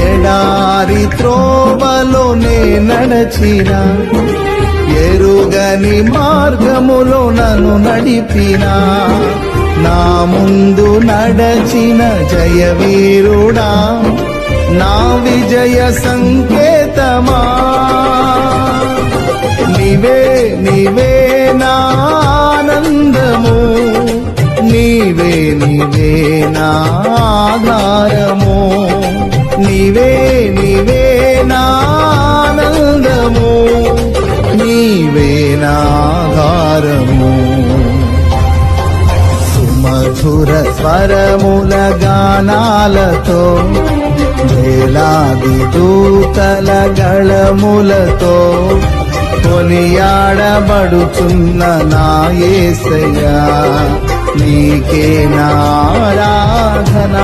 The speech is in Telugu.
ఎడారి త్రోవలోనే నడచిన, ఎరుగని మార్గములో నన్ను నడిపిన, నా ముందు నడచిన జయవీరుడా, నా విజయ సంకేతమా. నీవే నీవే నా ఆనందము, నీవే నీవే నా ఆధారము, నీవే నీవే నా ఆనందము, నీవే నా ఆధారము. సుమధుర స్వరముల గానాలతో, వేలాది దూతల గళములతో కొనియాడబడుచున్న నా యేసయ్యా, నీకే నా ఆరాధన.